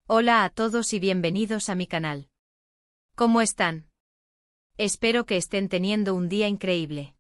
Hola a todos y bienvenidos a mi canal. ¿Cómo están? Espero que estén teniendo un día increíble.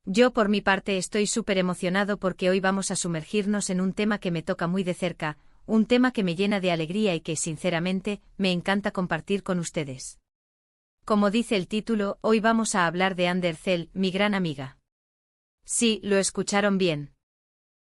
Yo por mi parte estoy súper emocionado porque hoy vamos a sumergirnos en un tema que me toca muy de cerca, un tema que me llena de alegría y que sinceramente me encanta compartir con ustedes. Como dice el título, hoy vamos a hablar de Ander Zell, mi gran amiga. Sí, lo escucharon bien.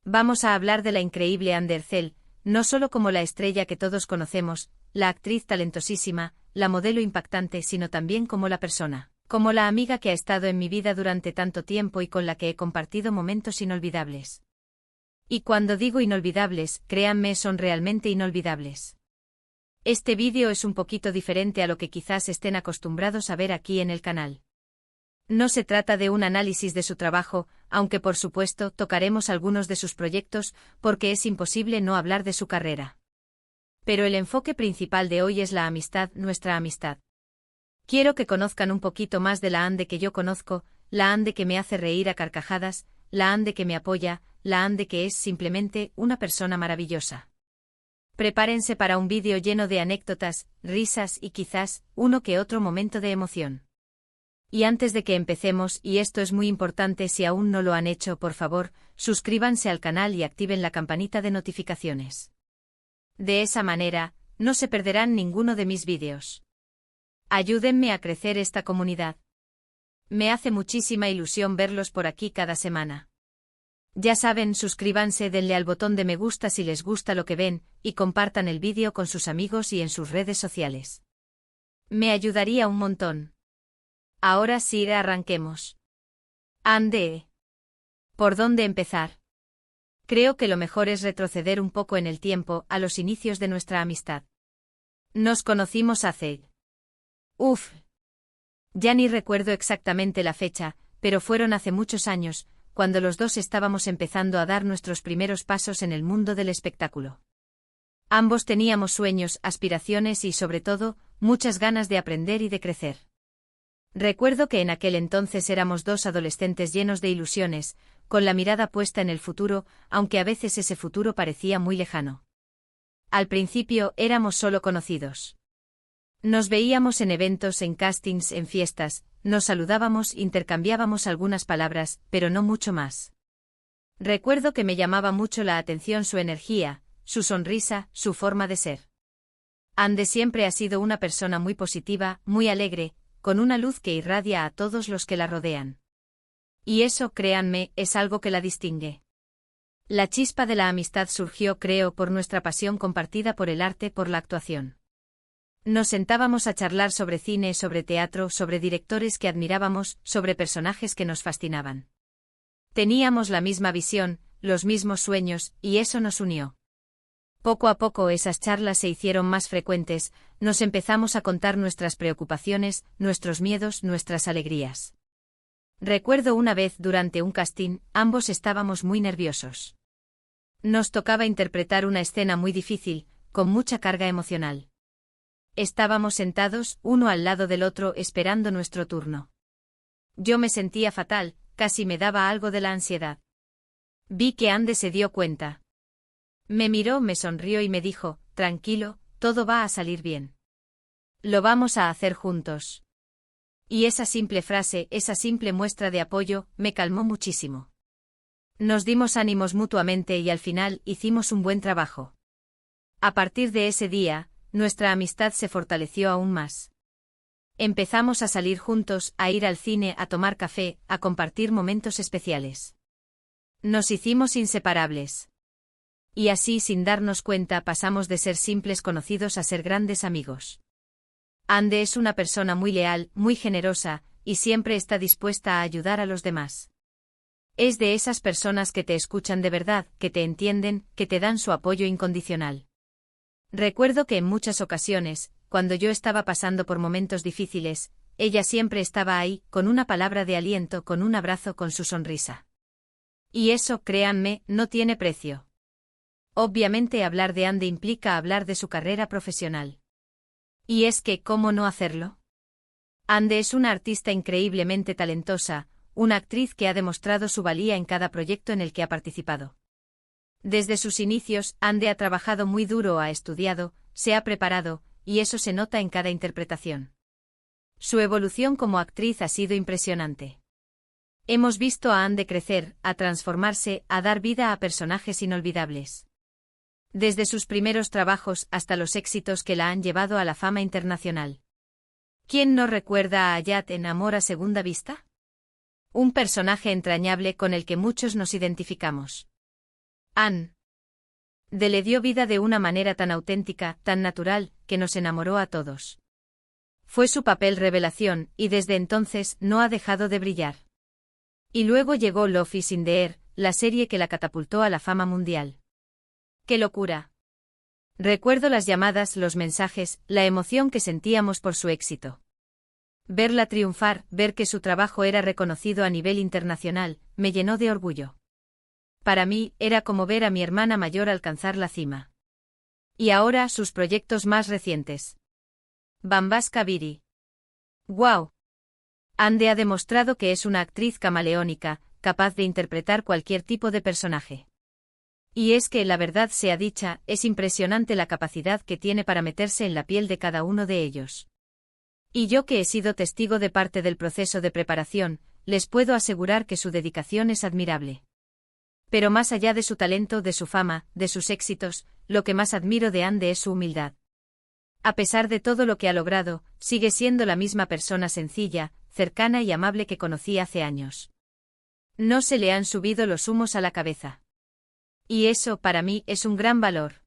Vamos a hablar de la increíble Ander Zell, no solo como la estrella que todos conocemos, la actriz talentosísima, la modelo impactante, sino también como la persona, como la amiga que ha estado en mi vida durante tanto tiempo y con la que he compartido momentos inolvidables. Y cuando digo inolvidables, créanme, son realmente inolvidables. Este vídeo es un poquito diferente a lo que quizás estén acostumbrados a ver aquí en el canal. No se trata de un análisis de su trabajo, aunque por supuesto tocaremos algunos de sus proyectos, porque es imposible no hablar de su carrera. Pero el enfoque principal de hoy es la amistad, nuestra amistad. Quiero que conozcan un poquito más de la Ande que yo conozco, la Ande que me hace reír a carcajadas, la Ande que me apoya, la Ande que es simplemente una persona maravillosa. Prepárense para un vídeo lleno de anécdotas, risas y quizás uno que otro momento de emoción. Y antes de que empecemos, y esto es muy importante, si aún no lo han hecho, por favor, suscríbanse al canal y activen la campanita de notificaciones. De esa manera, no se perderán ninguno de mis vídeos. Ayúdenme a crecer esta comunidad. Me hace muchísima ilusión verlos por aquí cada semana. Ya saben, suscríbanse, denle al botón de me gusta si les gusta lo que ven, y compartan el vídeo con sus amigos y en sus redes sociales. Me ayudaría un montón. Ahora sí, arranquemos. Ande. ¿Por dónde empezar? Creo que lo mejor es retroceder un poco en el tiempo, a los inicios de nuestra amistad. Nos conocimos hace... Ya ni recuerdo exactamente la fecha, pero fueron hace muchos años, cuando los dos estábamos empezando a dar nuestros primeros pasos en el mundo del espectáculo. Ambos teníamos sueños, aspiraciones y, sobre todo, muchas ganas de aprender y de crecer. Recuerdo que en aquel entonces éramos dos adolescentes llenos de ilusiones, con la mirada puesta en el futuro, aunque a veces ese futuro parecía muy lejano. Al principio éramos solo conocidos. Nos veíamos en eventos, en castings, en fiestas, nos saludábamos, intercambiábamos algunas palabras, pero no mucho más. Recuerdo que me llamaba mucho la atención su energía, su sonrisa, su forma de ser. Ande siempre ha sido una persona muy positiva, muy alegre, con una luz que irradia a todos los que la rodean. Y eso, créanme, es algo que la distingue. La chispa de la amistad surgió, creo, por nuestra pasión compartida por el arte, por la actuación. Nos sentábamos a charlar sobre cine, sobre teatro, sobre directores que admirábamos, sobre personajes que nos fascinaban. Teníamos la misma visión, los mismos sueños, y eso nos unió. Poco a poco esas charlas se hicieron más frecuentes, nos empezamos a contar nuestras preocupaciones, nuestros miedos, nuestras alegrías. Recuerdo una vez durante un casting, ambos estábamos muy nerviosos. Nos tocaba interpretar una escena muy difícil, con mucha carga emocional. Estábamos sentados, uno al lado del otro, esperando nuestro turno. Yo me sentía fatal, casi me daba algo de la ansiedad. Vi que Ande se dio cuenta. Me miró, me sonrió y me dijo, tranquilo, todo va a salir bien. Lo vamos a hacer juntos. Y esa simple frase, esa simple muestra de apoyo, me calmó muchísimo. Nos dimos ánimos mutuamente y al final hicimos un buen trabajo. A partir de ese día, nuestra amistad se fortaleció aún más. Empezamos a salir juntos, a ir al cine, a tomar café, a compartir momentos especiales. Nos hicimos inseparables. Y así, sin darnos cuenta, pasamos de ser simples conocidos a ser grandes amigos. Ande es una persona muy leal, muy generosa, y siempre está dispuesta a ayudar a los demás. Es de esas personas que te escuchan de verdad, que te entienden, que te dan su apoyo incondicional. Recuerdo que en muchas ocasiones, cuando yo estaba pasando por momentos difíciles, ella siempre estaba ahí, con una palabra de aliento, con un abrazo, con su sonrisa. Y eso, créanme, no tiene precio. Obviamente hablar de Ande implica hablar de su carrera profesional. Y es que, ¿cómo no hacerlo? Ande es una artista increíblemente talentosa, una actriz que ha demostrado su valía en cada proyecto en el que ha participado. Desde sus inicios, Ande ha trabajado muy duro, ha estudiado, se ha preparado, y eso se nota en cada interpretación. Su evolución como actriz ha sido impresionante. Hemos visto a Anne crecer, a transformarse, a dar vida a personajes inolvidables. Desde sus primeros trabajos hasta los éxitos que la han llevado a la fama internacional. ¿Quién no recuerda a Ayat en Amor a Segunda Vista? Un personaje entrañable con el que muchos nos identificamos. Anne le dio vida de una manera tan auténtica, tan natural, que nos enamoró a todos. Fue su papel revelación, y desde entonces no ha dejado de brillar. Y luego llegó Love is in the Air, la serie que la catapultó a la fama mundial. ¡Qué locura! Recuerdo las llamadas, los mensajes, la emoción que sentíamos por su éxito. Verla triunfar, ver que su trabajo era reconocido a nivel internacional, me llenó de orgullo. Para mí, era como ver a mi hermana mayor alcanzar la cima. Y ahora, sus proyectos más recientes. Bambaska Birie. ¡Wow! Anne ha demostrado que es una actriz camaleónica, capaz de interpretar cualquier tipo de personaje. Y es que, la verdad sea dicha, es impresionante la capacidad que tiene para meterse en la piel de cada uno de ellos. Y yo que he sido testigo de parte del proceso de preparación, les puedo asegurar que su dedicación es admirable. Pero más allá de su talento, de su fama, de sus éxitos, lo que más admiro de Anne es su humildad. A pesar de todo lo que ha logrado, sigue siendo la misma persona sencilla, cercana y amable que conocí hace años. No se le han subido los humos a la cabeza. Y eso, para mí, es un gran valor.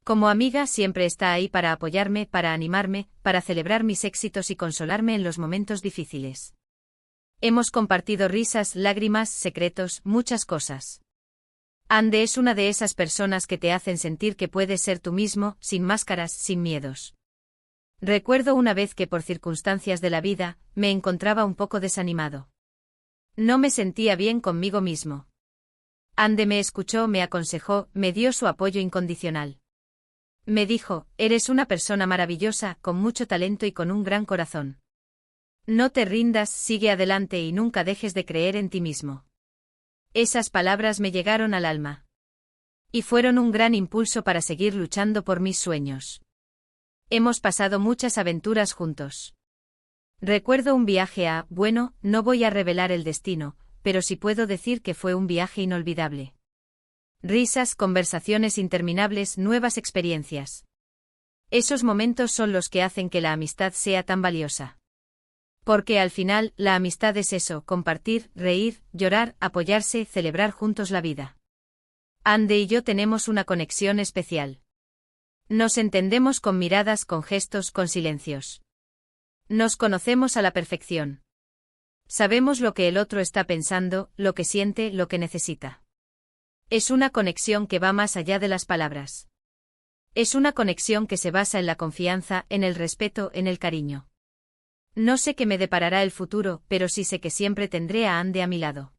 Como amiga siempre está ahí para apoyarme, para animarme, para celebrar mis éxitos y consolarme en los momentos difíciles. Hemos compartido risas, lágrimas, secretos, muchas cosas. Anne es una de esas personas que te hacen sentir que puedes ser tú mismo, sin máscaras, sin miedos. Recuerdo una vez que por circunstancias de la vida, me encontraba un poco desanimado. No me sentía bien conmigo mismo. Anne me escuchó, me aconsejó, me dio su apoyo incondicional. Me dijo, eres una persona maravillosa, con mucho talento y con un gran corazón. No te rindas, sigue adelante y nunca dejes de creer en ti mismo. Esas palabras me llegaron al alma. Y fueron un gran impulso para seguir luchando por mis sueños. Hemos pasado muchas aventuras juntos. Recuerdo un viaje bueno, no voy a revelar el destino, pero sí puedo decir que fue un viaje inolvidable. Risas, conversaciones interminables, nuevas experiencias. Esos momentos son los que hacen que la amistad sea tan valiosa. Porque al final, la amistad es eso, compartir, reír, llorar, apoyarse, celebrar juntos la vida. Anne y yo tenemos una conexión especial. Nos entendemos con miradas, con gestos, con silencios. Nos conocemos a la perfección. Sabemos lo que el otro está pensando, lo que siente, lo que necesita. Es una conexión que va más allá de las palabras. Es una conexión que se basa en la confianza, en el respeto, en el cariño. No sé qué me deparará el futuro, pero sí sé que siempre tendré a Anne a mi lado.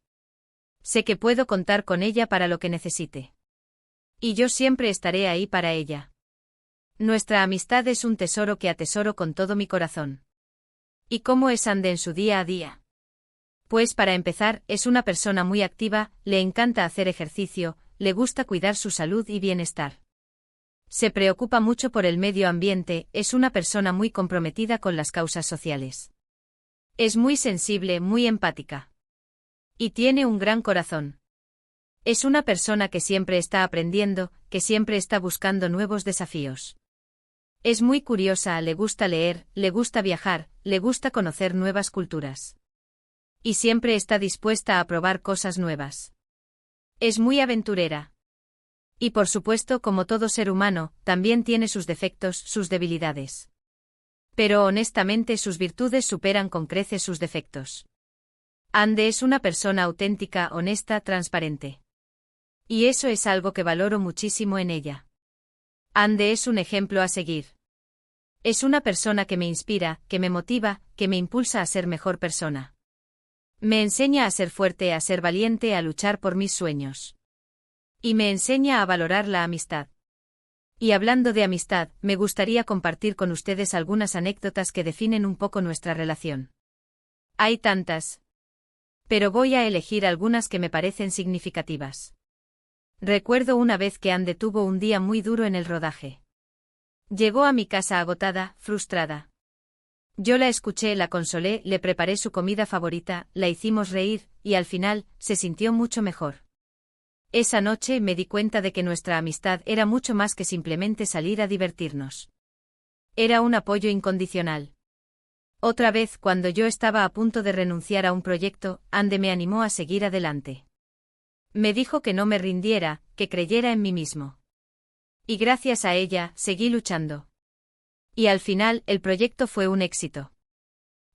Sé que puedo contar con ella para lo que necesite. Y yo siempre estaré ahí para ella. Nuestra amistad es un tesoro que atesoro con todo mi corazón. ¿Y cómo es Anne en su día a día? Pues para empezar, es una persona muy activa, le encanta hacer ejercicio, le gusta cuidar su salud y bienestar. Se preocupa mucho por el medio ambiente, es una persona muy comprometida con las causas sociales. Es muy sensible, muy empática. Y tiene un gran corazón. Es una persona que siempre está aprendiendo, que siempre está buscando nuevos desafíos. Es muy curiosa, le gusta leer, le gusta viajar, le gusta conocer nuevas culturas. Y siempre está dispuesta a probar cosas nuevas. Es muy aventurera. Y por supuesto, como todo ser humano, también tiene sus defectos, sus debilidades. Pero honestamente sus virtudes superan con creces sus defectos. Anne es una persona auténtica, honesta, transparente. Y eso es algo que valoro muchísimo en ella. Anne es un ejemplo a seguir. Es una persona que me inspira, que me motiva, que me impulsa a ser mejor persona. Me enseña a ser fuerte, a ser valiente, a luchar por mis sueños. Y me enseña a valorar la amistad. Y hablando de amistad, me gustaría compartir con ustedes algunas anécdotas que definen un poco nuestra relación. Hay tantas. Pero voy a elegir algunas que me parecen significativas. Recuerdo una vez que Anne tuvo un día muy duro en el rodaje. Llegó a mi casa agotada, frustrada. Yo la escuché, la consolé, le preparé su comida favorita, la hicimos reír, y al final, se sintió mucho mejor. Esa noche me di cuenta de que nuestra amistad era mucho más que simplemente salir a divertirnos. Era un apoyo incondicional. Otra vez, cuando yo estaba a punto de renunciar a un proyecto, Ande me animó a seguir adelante. Me dijo que no me rindiera, que creyera en mí mismo. Y gracias a ella, seguí luchando. Y al final, el proyecto fue un éxito.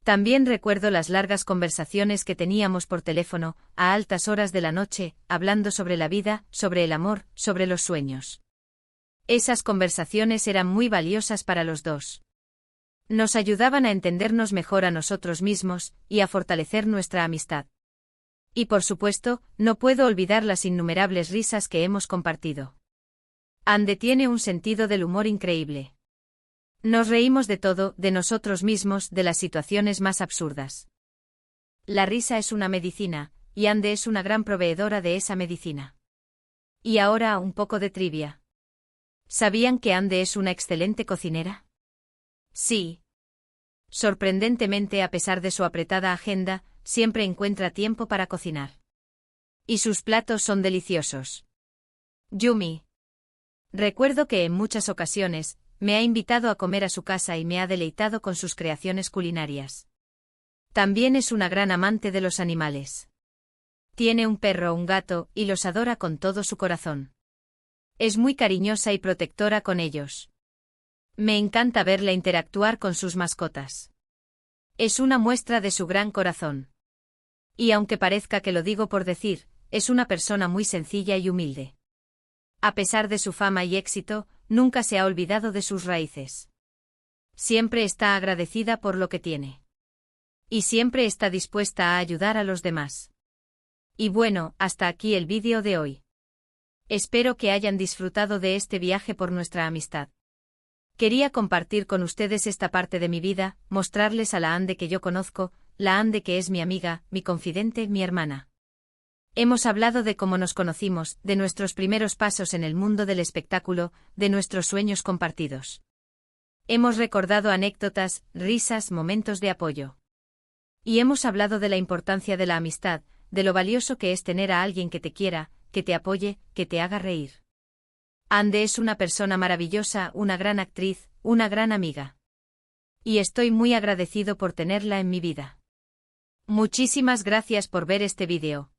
También recuerdo las largas conversaciones que teníamos por teléfono, a altas horas de la noche, hablando sobre la vida, sobre el amor, sobre los sueños. Esas conversaciones eran muy valiosas para los dos. Nos ayudaban a entendernos mejor a nosotros mismos, y a fortalecer nuestra amistad. Y por supuesto, no puedo olvidar las innumerables risas que hemos compartido. Ande tiene un sentido del humor increíble. Nos reímos de todo, de nosotros mismos, de las situaciones más absurdas. La risa es una medicina, y Ande es una gran proveedora de esa medicina. Y ahora un poco de trivia. ¿Sabían que Ande es una excelente cocinera? Sí. Sorprendentemente, a pesar de su apretada agenda, siempre encuentra tiempo para cocinar. Y sus platos son deliciosos. Yumi. Recuerdo que en muchas ocasiones, me ha invitado a comer a su casa y me ha deleitado con sus creaciones culinarias. También es una gran amante de los animales. Tiene un perro, un gato, y los adora con todo su corazón. Es muy cariñosa y protectora con ellos. Me encanta verla interactuar con sus mascotas. Es una muestra de su gran corazón. Y aunque parezca que lo digo por decir, es una persona muy sencilla y humilde. A pesar de su fama y éxito, nunca se ha olvidado de sus raíces. Siempre está agradecida por lo que tiene. Y siempre está dispuesta a ayudar a los demás. Y bueno, hasta aquí el vídeo de hoy. Espero que hayan disfrutado de este viaje por nuestra amistad. Quería compartir con ustedes esta parte de mi vida, mostrarles a la Ande que yo conozco, la Ande que es mi amiga, mi confidente, mi hermana. Hemos hablado de cómo nos conocimos, de nuestros primeros pasos en el mundo del espectáculo, de nuestros sueños compartidos. Hemos recordado anécdotas, risas, momentos de apoyo. Y hemos hablado de la importancia de la amistad, de lo valioso que es tener a alguien que te quiera, que te apoye, que te haga reír. Ande es una persona maravillosa, una gran actriz, una gran amiga. Y estoy muy agradecido por tenerla en mi vida. Muchísimas gracias por ver este vídeo.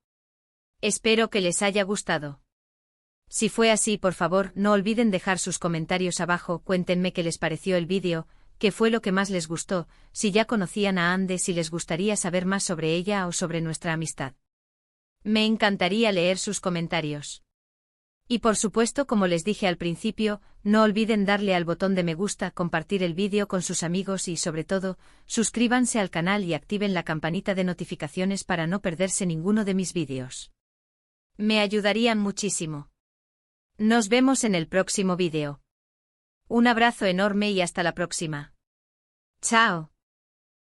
Espero que les haya gustado. Si fue así, por favor, no olviden dejar sus comentarios abajo, cuéntenme qué les pareció el vídeo, qué fue lo que más les gustó, si ya conocían a Ande, si les gustaría saber más sobre ella o sobre nuestra amistad. Me encantaría leer sus comentarios. Y por supuesto, como les dije al principio, no olviden darle al botón de me gusta, compartir el vídeo con sus amigos y sobre todo, suscríbanse al canal y activen la campanita de notificaciones para no perderse ninguno de mis vídeos. Me ayudarían muchísimo. Nos vemos en el próximo vídeo. Un abrazo enorme y hasta la próxima. Chao.